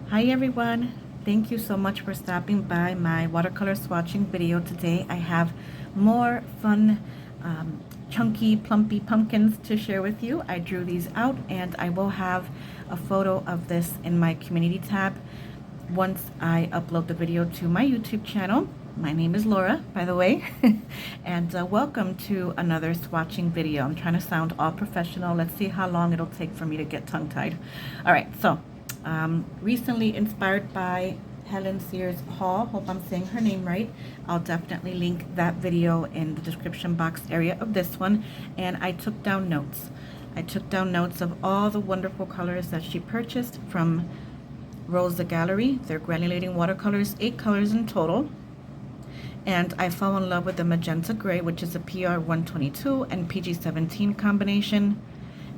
Hi everyone, thank you so much for stopping by my watercolor swatching video today. I have more fun chunky plumpy pumpkins to share with you. I drew these out and I will have a photo of this in my community tab once I upload the video to my YouTube channel. My name is Laura, by the way, and welcome to another swatching video. I'm trying to sound all professional. Let's see how long it'll take for me to get tongue-tied. All right, so recently inspired by Helen Sears Hall, hope I'm saying her name right. I'll definitely link that video in the description box area of this one. And I took down notes. I took down notes of all the wonderful colors that she purchased from Rosa Gallery. They're granulating watercolors, 8 colors in total. And I fell in love with the magenta gray, which is a PR 122 and PG 17 combination.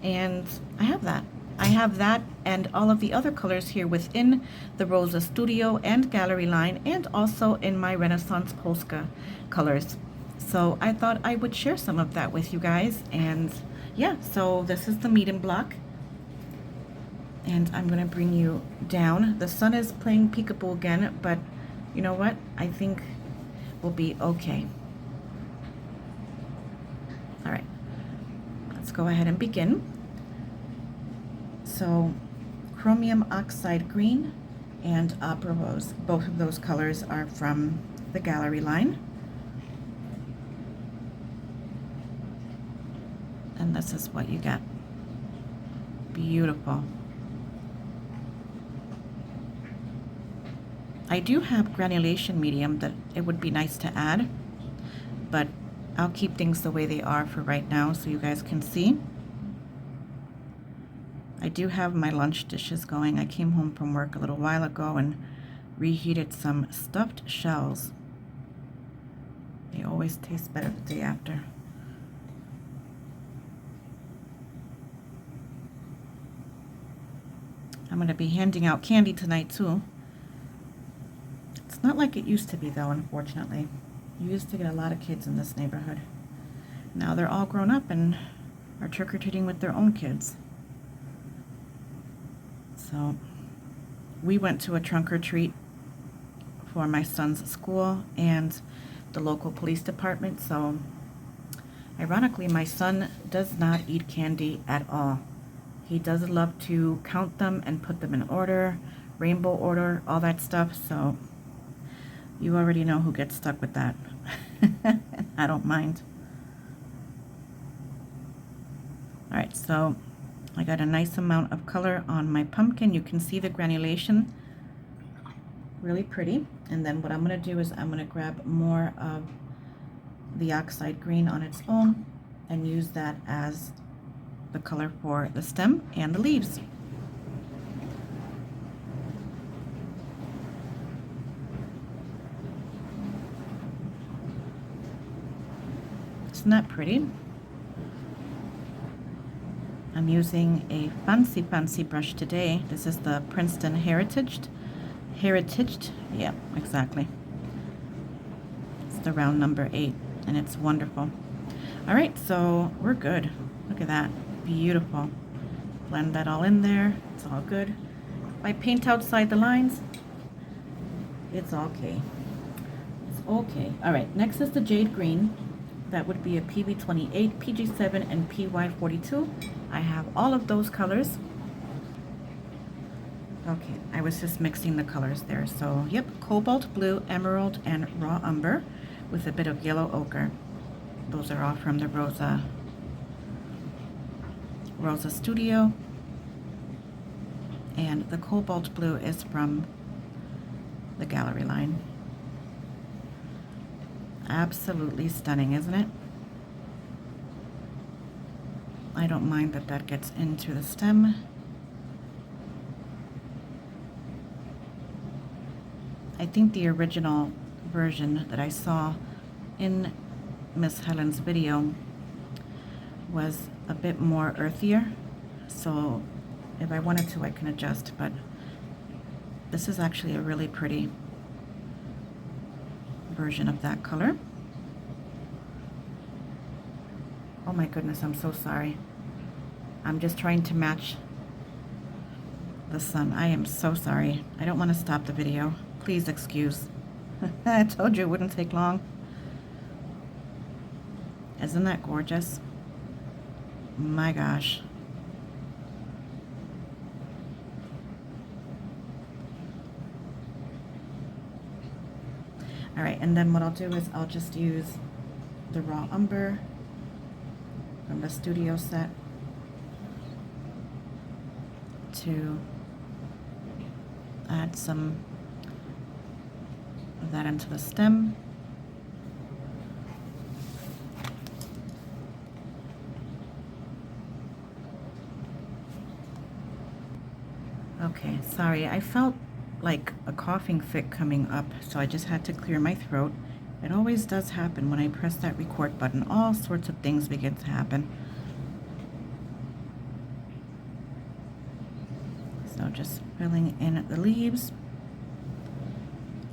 And I have that. I have that and all of the other colors here within the Rosa Studio and Gallery line, and also in my Renaissance Polska colors. So I thought I would share some of that with you guys. And yeah, so this is the Meeden block. And I'm going to bring you down. The sun is playing peekaboo again, but you know what? I think we'll be okay. All right, let's go ahead and begin. So chromium oxide green and opera rose, both of those colors are from the Gallery line. And this is what you get. Beautiful. I do have granulation medium that it would be nice to add, but I'll keep things the way they are for right now so you guys can see. I do have my lunch dishes going. I came home from work a little while ago and reheated some stuffed shells. They always taste better the day after. I'm going to be handing out candy tonight too. It's not like it used to be though, unfortunately. You used to get a lot of kids in this neighborhood. Now they're all grown up and are trick-or-treating with their own kids. So we went to a trunk-or-treat for my son's school and the local police department. So ironically, my son does not eat candy at all. He does love to count them and put them in order, rainbow order, all that stuff. So you already know who gets stuck with that. I don't mind. All right, so I got a nice amount of color on my pumpkin. You can see the granulation, really pretty. And then what I'm going to do is I'm going to grab more of the oxide green on its own and use that as the color for the stem and the leaves. Isn't that pretty? I'm using a fancy brush today. This is the Princeton Heritaged, yeah, exactly. It's the round number 8, and it's wonderful. All right, so we're good. Look at that, beautiful. Blend that all in there, it's all good. If I paint outside the lines, it's okay. It's okay. All right, next is the jade green. That would be a PV28, PG7, and PY42. I have all of those colors. Okay, I was just mixing the colors there. So, yep, cobalt blue, emerald, and raw umber with a bit of yellow ochre. Those are all from the Rosa Studio. And the cobalt blue is from the Gallery line. Absolutely stunning, isn't it? I don't mind that that gets into the stem. I think the original version that I saw in Miss Helen's video was a bit more earthier. So if I wanted to, I can adjust, but this is actually a really pretty version of that color. Oh my goodness, I'm so sorry. I'm just trying to match the sun. I am so sorry. I don't want to stop the video. Please excuse. I told you it wouldn't take long. Isn't that gorgeous? My gosh. All right, and then what I'll do is I'll just use the raw umber from the studio set to add some of that into the stem. Okay, sorry, I felt like a coughing fit coming up, so I just had to clear my throat. It always does happen when I press that record button. All sorts of things begin to happen. So just filling in the leaves.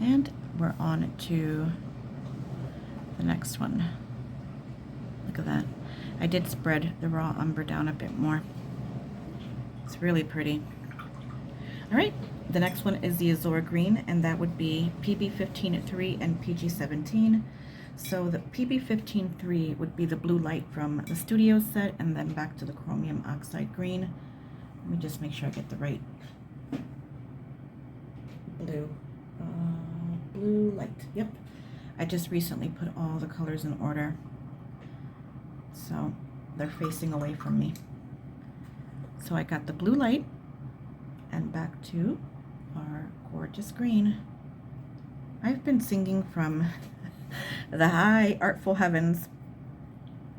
And we're on to the next one. Look at that. I did spread the raw umber down a bit more. It's really pretty. All right, the next one is the Azure Green, and that would be PB15-3 and PG17. So the PB15-3 would be the blue light from the studio set, and then back to the chromium oxide green. Let me just make sure I get the right blue. Blue light, yep. I just recently put all the colors in order, so they're facing away from me. So I got the blue light, and back to our gorgeous green. I've been singing from the high artful heavens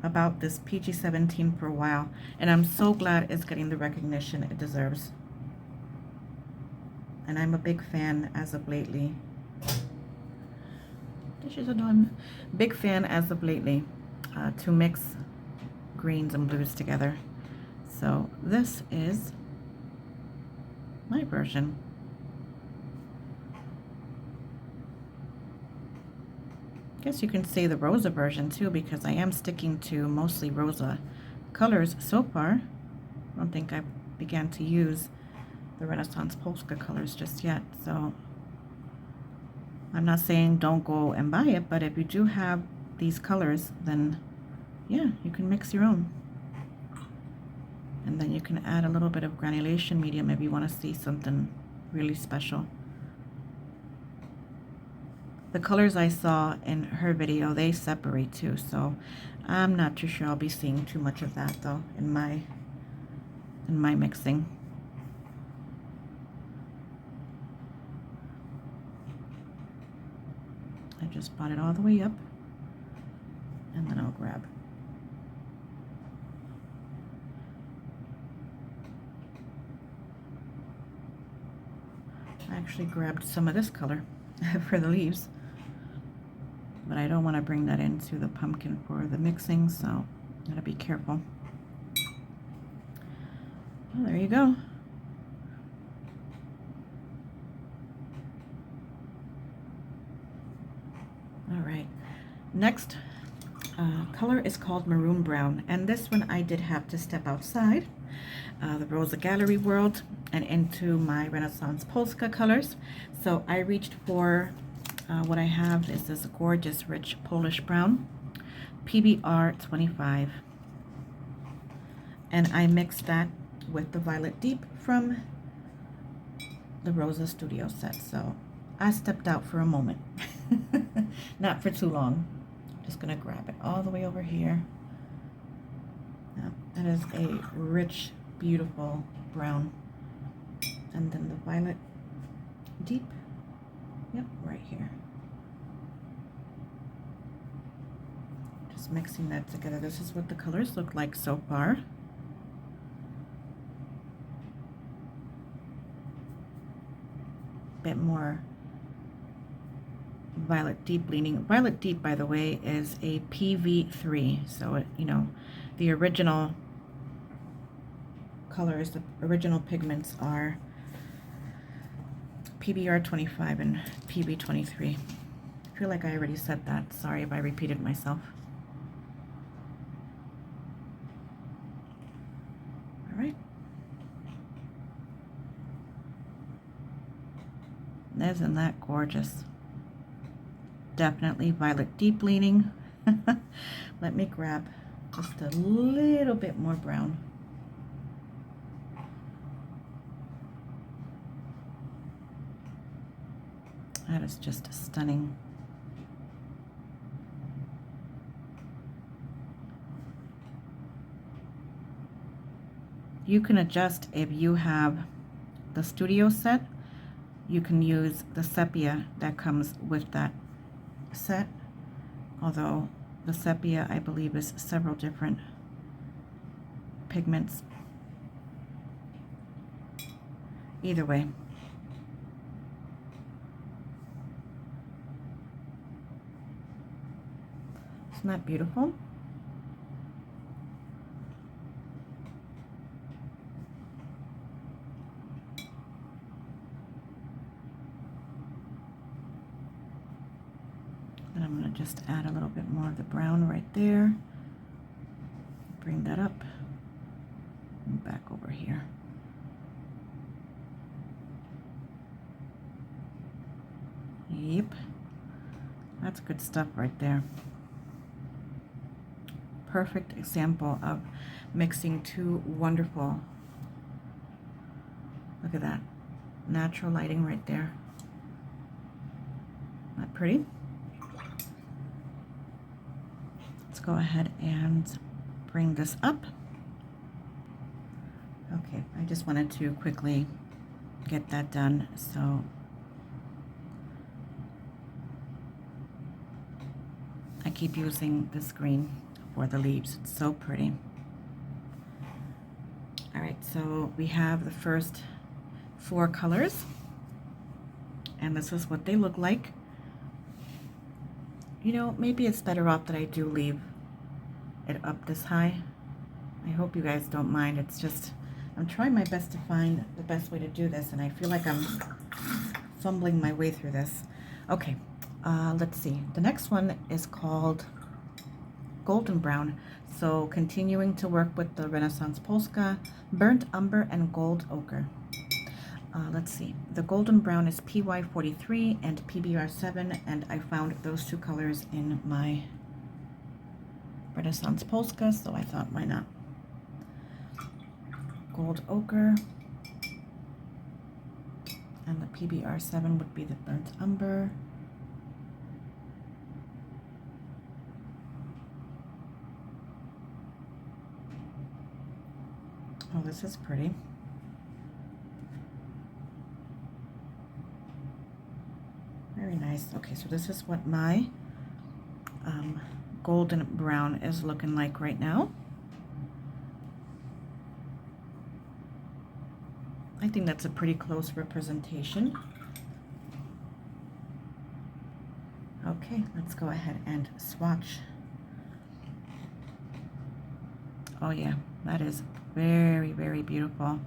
about this PG17 for a while, and I'm so glad it's getting the recognition it deserves. And I'm a big fan as of lately. Dishes are done. Big fan as of lately to mix greens and blues together. So this is my version. Guess you can say the Rosa version too, because I am sticking to mostly Rosa colors so far. I don't think I began to use the Renaissance Polska colors just yet, so I'm not saying don't go and buy it, but if you do have these colors, then yeah, you can mix your own. And then you can add a little bit of granulation medium if you want to see something really special. The colors I saw in her video, they separate too, so I'm not too sure I'll be seeing too much of that though in my mixing. I just brought it all the way up, and then I'll grab. I actually grabbed some of this color for the leaves, but I don't want to bring that into the pumpkin for the mixing, so gotta be careful. Well, there you go. All right, next color is called Maroon Brown, and this one I did have to step outside the Rosa Gallery world and into my Renaissance Polska colors. So I reached for what I have is this gorgeous rich Polish brown, PBR 25, and I mixed that with the Violet Deep from the Rosa Studio set. So I stepped out for a moment. Not for too long. Just gonna grab it all the way over here. Now, that is a rich, beautiful brown. And then the Violet Deep, yep, right here. Just mixing that together. This is what the colors look like so far. Bit more Violet Deep leaning. Violet Deep, by the way, is a PV3, so it, you know, the original colors, the original pigments are PBR 25 and PB 23. I feel like I already said that. Sorry if I repeated myself. All right. Isn't that gorgeous? Definitely violet deep leaning. Let me grab just a little bit more brown. That is just stunning. You can adjust if you have the studio set. You can use the sepia that comes with that set, although the sepia, I believe, is several different pigments. Either way. Isn't that beautiful? And I'm going to just add a little bit more of the brown right there. Bring that up and back over here. Yep, that's good stuff right there. Perfect example of mixing two wonderful, look at that, natural lighting right there. Not pretty? Let's go ahead and bring this up. Okay, I just wanted to quickly get that done, so I keep using this green for the leaves. It's so pretty. All right, so we have the first 4 colors, and this is what they look like. You know, maybe it's better off that I do leave it up this high. I hope you guys don't mind. It's just, I'm trying my best to find the best way to do this, and I feel like I'm fumbling my way through this. Okay, let's see. The next one is called Golden Brown. So continuing to work with the Renaissance Polska, Burnt Umber, and Gold Ochre. Let's see. The Golden Brown is PY43 and PBR7, and I found those 2 colors in my Renaissance Polska, so I thought, why not? Gold Ochre, and the PBR7 would be the Burnt Umber. Oh, this is pretty. Very nice. Okay, so this is what my golden brown is looking like right now. I think that's a pretty close representation. Okay, let's go ahead and swatch. Oh yeah, that is very, very beautiful.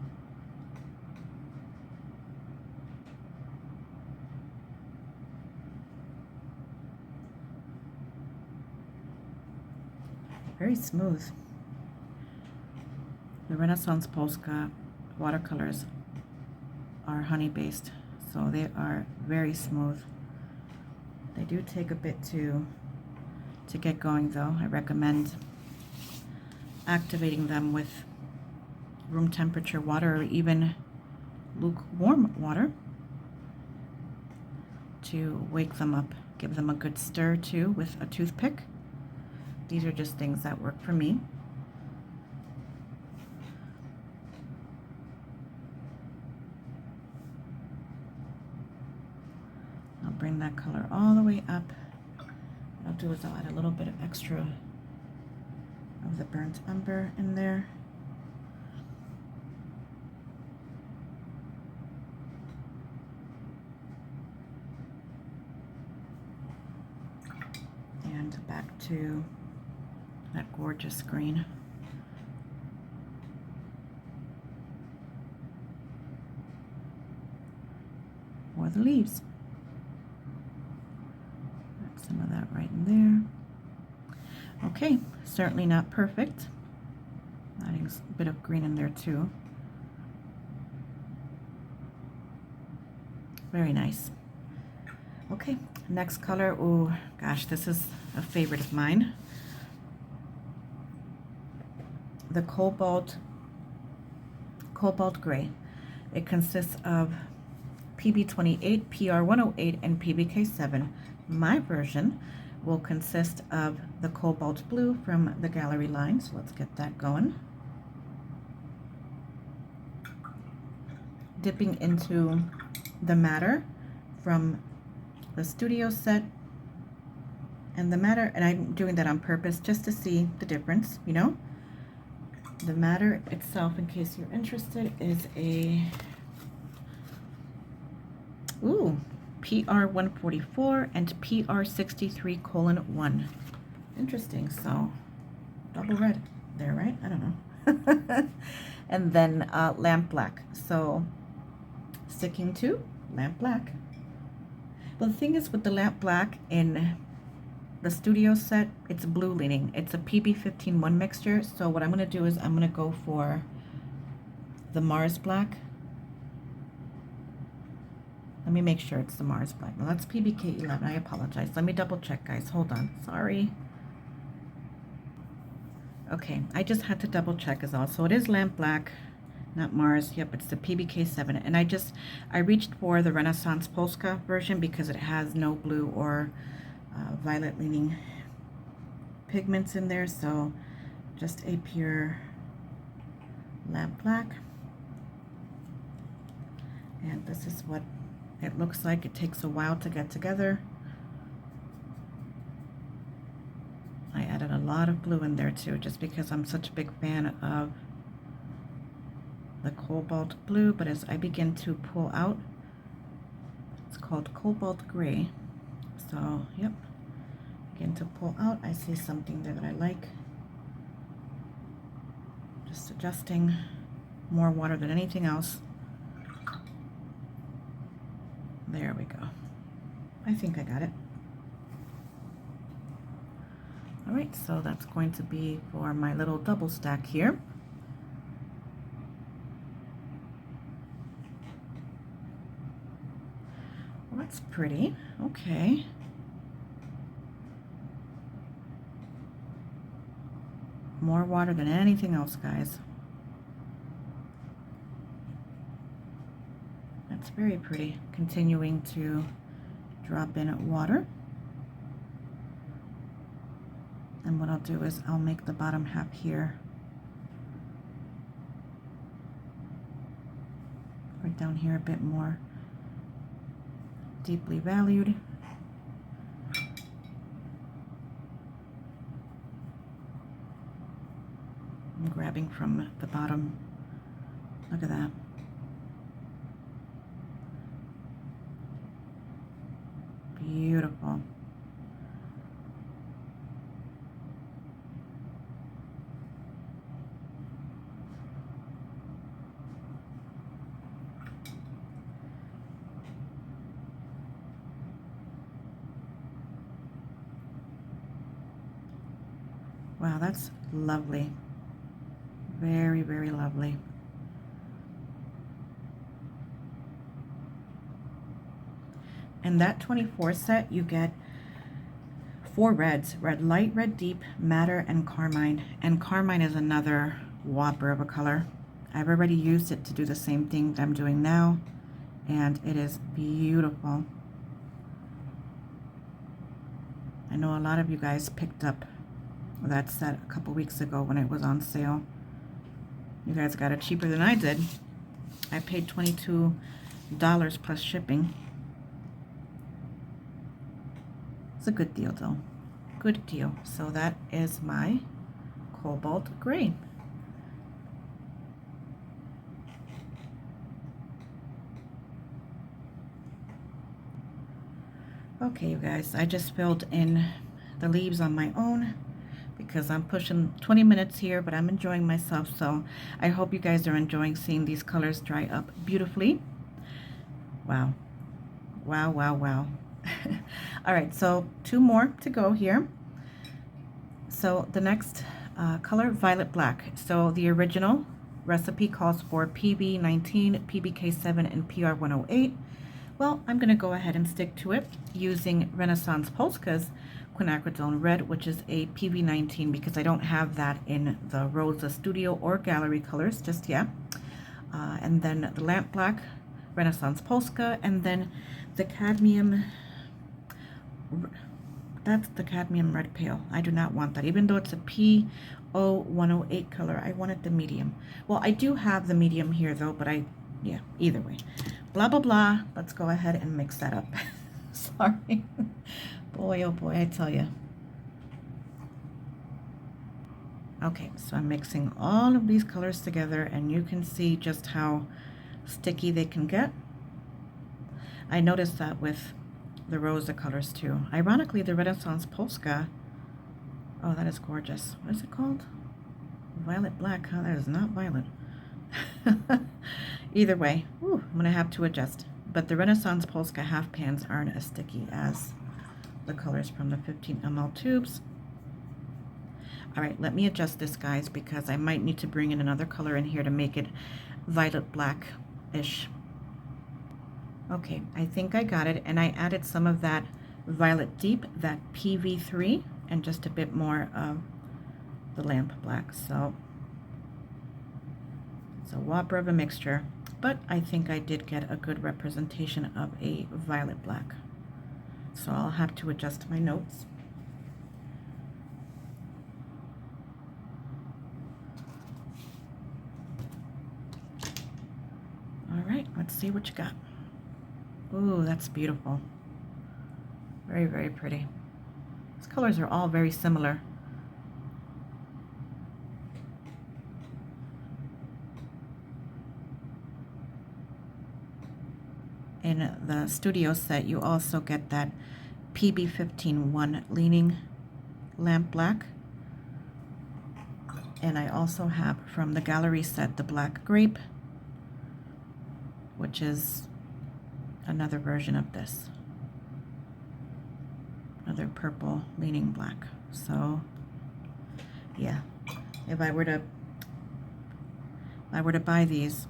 Very smooth. The Renaissance Polska watercolors are honey based, so they are very smooth. They do take a bit to get going though. I recommend activating them with room temperature water or even lukewarm water to wake them up. Give them a good stir too with a toothpick. These are just things that work for me. I'll bring that color all the way up. What I'll do is I'll add a little bit of extra of the burnt umber in there. And back to that gorgeous green. For the leaves. Add some of that right in there. Okay, certainly not perfect. Adding a bit of green in there too. Very nice. Okay, next color. Oh gosh, this is a favorite of mine. The cobalt gray. It consists of PB28, PR108, and PBK7. My version will consist of the cobalt blue from the Gallery line, so let's get that going. Dipping into the madder from the studio set, and the madder, and I'm doing that on purpose just to see the difference, you know. The madder itself, in case you're interested, is a PR144 and PR63:1. Interesting. So double red there, right? I don't know. And then lamp black. So sticking to lamp black. But the thing is with the lamp black in the studio set, it's blue leaning. It's a PB15-1 mixture. So what I'm going to do is I'm going to go for the Mars black. Let me make sure it's the Mars black. Now that's PBK11. I apologize. Let me double check, guys. Hold on. Sorry. Okay, I just had to double check as well. So it is lamp black, not Mars. Yep, it's the PBK7. And I reached for the Renaissance Polska version because it has no blue or violet leaning pigments in there. So just a pure lamp black. And this is what it looks like. It takes a while to get together. I added a lot of blue in there too, just because I'm such a big fan of the cobalt blue. But as I begin to pull out, it's called cobalt gray. So, yep, begin to pull out. I see something there that I like. Just adjusting, more water than anything else. There we go. I think I got it. All right, so that's going to be for my little double stack here. Well, that's pretty. Okay. More water than anything else, guys. That's very pretty. Continuing to drop in water. And what I'll do is I'll make the bottom half here, right down here a bit more deeply valued. I'm grabbing from the bottom. Look at that. Beautiful. Wow, that's lovely. Very, very lovely. And that 24 set, you get 4 reds: red light, red deep, madder, and carmine. And carmine is another whopper of a color. I've already used it to do the same thing that I'm doing now, and it is beautiful. I know a lot of you guys picked up that set a couple weeks ago when it was on sale. You guys got it cheaper than I did. I paid $22 plus shipping. It's a good deal though. Good deal. So that is my cobalt gray. Okay, you guys, I just filled in the leaves on my own because I'm pushing 20 minutes here, but I'm enjoying myself. So I hope you guys are enjoying seeing these colors dry up beautifully. Wow. Wow, wow, wow. All right, so 2 more to go here. So the next color, violet black. So the original recipe calls for PB19, PBK7, and PR108. Well, I'm going to go ahead and stick to it using Renaissance Polska's quinacridone red, which is a PV19, because I don't have that in the Rosa Studio or Gallery colors just yet. And then the lamp black, Renaissance Polska, and then the cadmium, that's the cadmium red pale. I do not want that, even though it's a P0108 color. I wanted the medium. Well, I do have the medium here though, but yeah, either way. Blah, blah, blah. Let's go ahead and mix that up. Sorry. Boy, oh boy, I tell you. Okay, so I'm mixing all of these colors together, and you can see just how sticky they can get. I noticed that with the Rosa colors too. Ironically, the Renaissance Polska, oh, that is gorgeous. What is it called? Violet black, huh? That is not violet. Either way, whew, I'm gonna have to adjust. But the Renaissance Polska half pans aren't as sticky as the colors from the 15 ml tubes. All right, let me adjust this, guys, because I might need to bring in another color in here to make it violet black-ish. Okay, I think I got it, and I added some of that violet deep, that PV3, and just a bit more of the lamp black. So it's a whopper of a mixture, but I think I did get a good representation of a violet black. So I'll have to adjust my notes. All right, let's see what you got. Ooh, that's beautiful. Very, very pretty. These colors are all very similar. In the studio set, you also get that PB15-1 leaning lamp black. And I also have from the Gallery set the black grape, which is another version of this. Another purple leaning black. So yeah, if I were to buy these,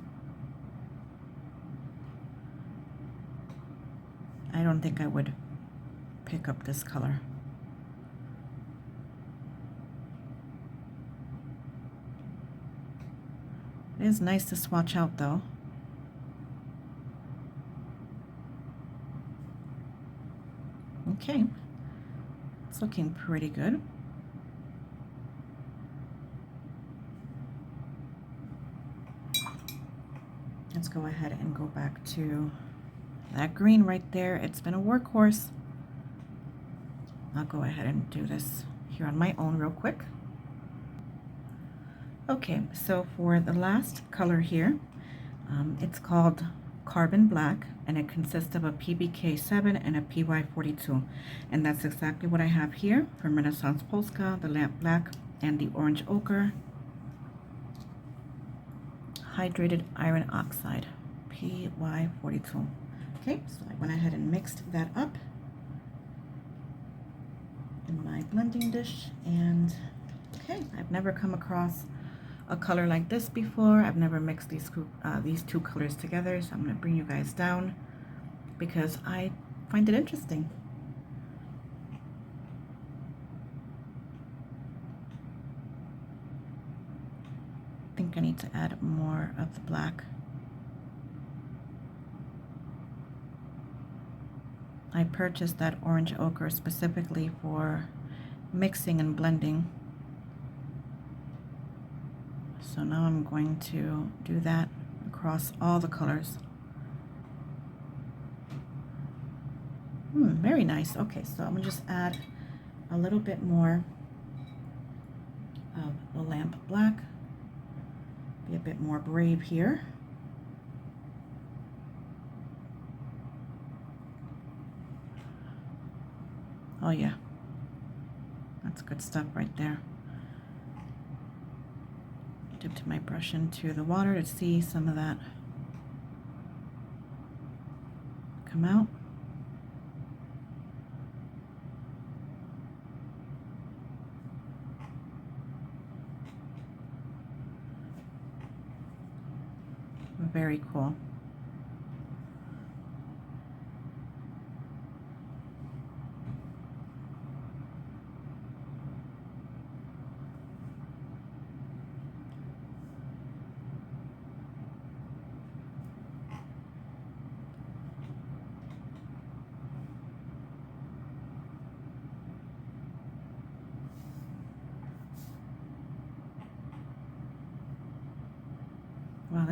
I don't think I would pick up this color. It is nice to swatch out though. Okay, it's looking pretty good. Let's go ahead and go back to that green right there. It's been a workhorse. I'll go ahead and do this here on my own real quick. Okay, so for the last color here, it's called Carbon Black, and it consists of a PBK7 and a PY42, and that's exactly what I have here from Renaissance Polska, the lamp black and the orange ochre hydrated iron oxide, PY42. Okay, so I went ahead and mixed that up in my blending dish, and okay, I've never come across a color like this before. I've never mixed these two colors together, so I'm going to bring you guys down because I find it interesting. I think I need to add more of the black. I purchased that orange ochre specifically for mixing and blending. So now I'm going to do that across all the colors. Very nice. Okay, so I'm gonna just add a little bit more of the lamp black. Be a bit more brave here. Oh yeah, that's good stuff right there. Dipped my brush into the water to see some of that come out. Very cool.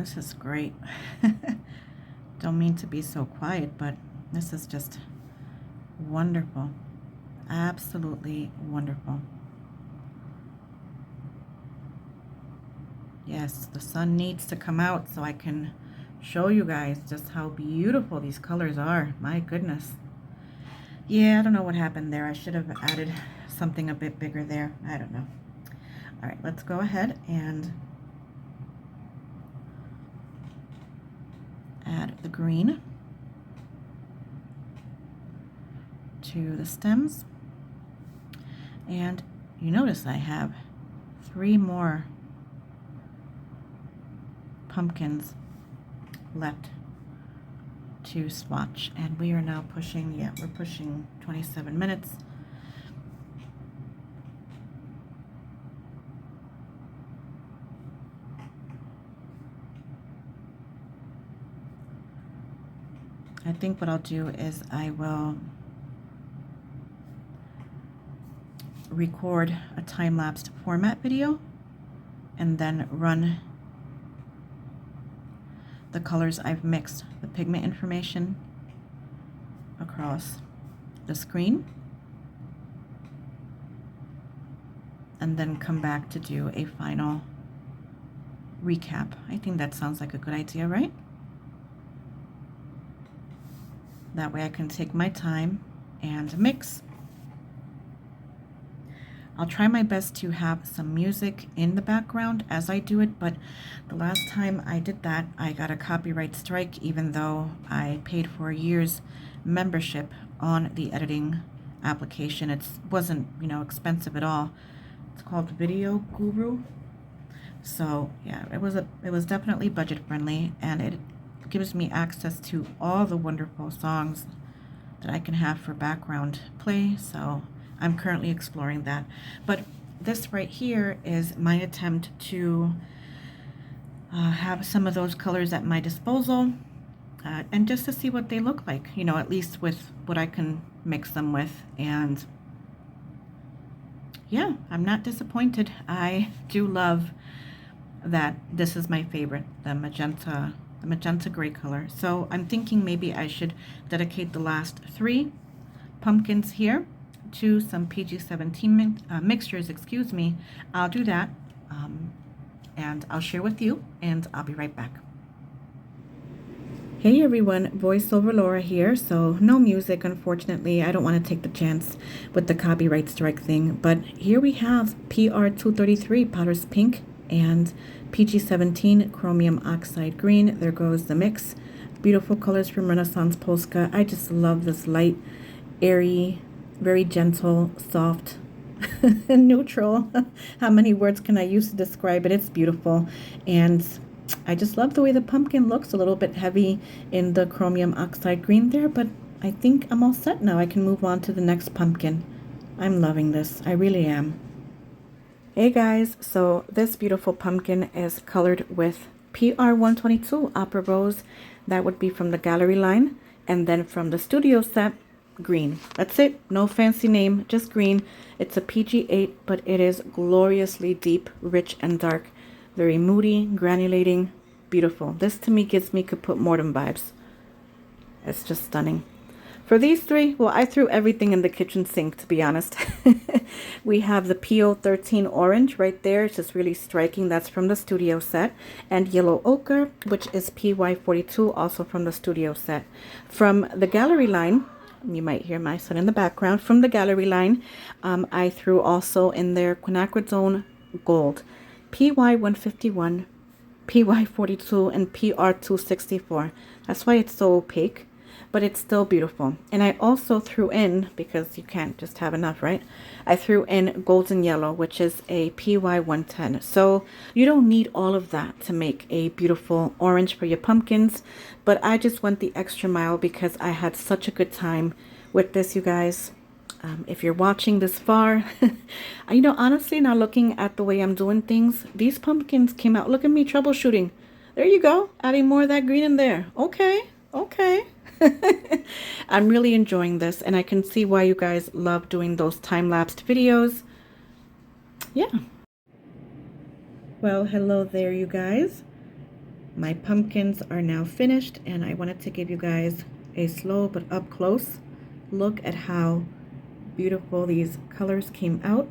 this is great. Don't mean to be so quiet, but this is just wonderful. Absolutely wonderful. Yes, the sun needs to come out so I can show you guys just how beautiful these colors are. My goodness. Yeah, I don't know what happened there. I should have added something a bit bigger there. I don't know. All right, let's go ahead and add the green to the stems. And you notice I have 3 more pumpkins left to swatch, and we are now pushing, yeah, we're pushing 27 minutes. I think what I'll do is I will record a time-lapsed format video and then run the colors I've mixed, the pigment information, across the screen, and then come back to do a final recap. I think that sounds like a good idea, right? That way I can take my time and mix. I'll try my best to have some music in the background as I do it, but the last time I did that, I got a copyright strike, even though I paid for a year's membership on the editing application. It wasn't, you know, expensive at all. It's called Video Guru. So yeah, it was definitely budget friendly, and it gives me access to all the wonderful songs that I can have for background play. So I'm currently exploring that. But this right here is my attempt to have some of those colors at my disposal, and just to see what they look like, you know, at least with what I can mix them with. And yeah, I'm not disappointed. I do love that this is my favorite, the magenta gray color. So I'm thinking maybe I should dedicate the last 3 pumpkins here to some PG-17 mixtures, excuse me. I'll do that, and I'll share with you, and I'll be right back. Hey everyone, voiceover Laura here. So no music, unfortunately. I don't want to take the chance with the copyright strike thing, but here we have PR233 Potter's Pink and PG-17 Chromium Oxide Green. There goes the mix. Beautiful colors from Renaissance Polska. I just love this light, airy, very gentle, soft, neutral. How many words can I use to describe it? It's beautiful. And I just love the way the pumpkin looks, a little bit heavy in the chromium oxide green there, but I think I'm all set now. I can move on to the next pumpkin. I'm loving this. I really am. Hey guys, so this beautiful pumpkin is colored with PR122 Opera Rose. That would be from the Gallery line. And then from the studio set, green. That's it. No fancy name, just green. It's a PG8, but it is gloriously deep, rich, and dark. Very moody, granulating, beautiful. This to me gives me Kaput Mortem vibes. It's just stunning. For these 3, well, I threw everything in the kitchen sink, to be honest. We have the PO13 orange right there. It's just really striking. That's from the studio set. And yellow ochre, which is PY42, also from the studio set. From the Gallery line, you might hear my son in the background. From the Gallery line, I threw also in there quinacridone gold, PY151, PY42, and PR264. That's why it's so opaque, but it's still beautiful. And I also threw in, because you can't just have enough, right? I threw in golden yellow, which is a PY110. So you don't need all of that to make a beautiful orange for your pumpkins, but I just went the extra mile because I had such a good time with this, you guys. If you're watching this far, you know, honestly, now looking at the way I'm doing things, these pumpkins came out. Look at me troubleshooting. There you go. Adding more of that green in there. Okay. Okay. I'm really enjoying this, and I can see why you guys love doing those time-lapsed videos. Yeah. Well, hello there, you guys. My pumpkins are now finished, and I wanted to give you guys a slow but up close look at how beautiful these colors came out.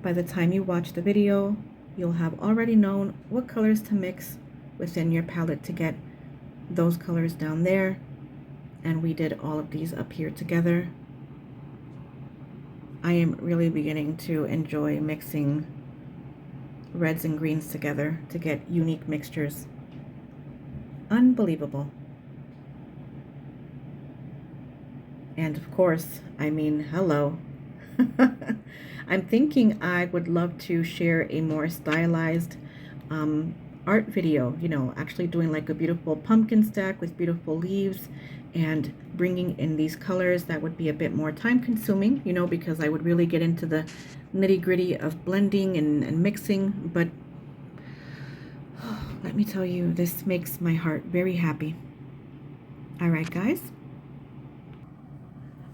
By the time you watch the video, you'll have already known what colors to mix within your palette to get those colors down there. And we did all of these up here together. I am really beginning to enjoy mixing reds and greens together to get unique mixtures. Unbelievable. And of course, I mean, hello. I'm thinking I would love to share a more stylized art video, you know, actually doing like a beautiful pumpkin stack with beautiful leaves and bringing in these colors. That would be a bit more time consuming, you know, because I would really get into the nitty gritty of blending and mixing. But let me tell you, this makes my heart very happy. All right, guys.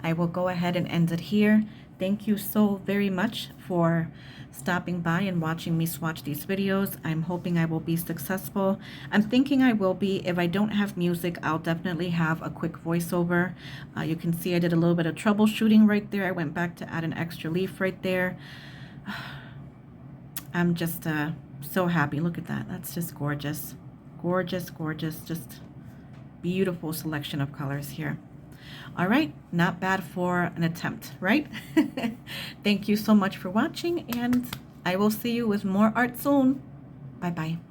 I will go ahead and end it here. Thank you so very much for stopping by and watching me swatch these videos. I'm hoping I will be successful. I'm thinking I will be. If I don't have music, I'll definitely have a quick voiceover. You can see I did a little bit of troubleshooting right there. I went back to add an extra leaf right there. I'm just so happy. Look at that. That's just gorgeous. Gorgeous, gorgeous. Just beautiful selection of colors here. All right, not bad for an attempt, right? Thank you so much for watching, and I will see you with more art soon. Bye-bye.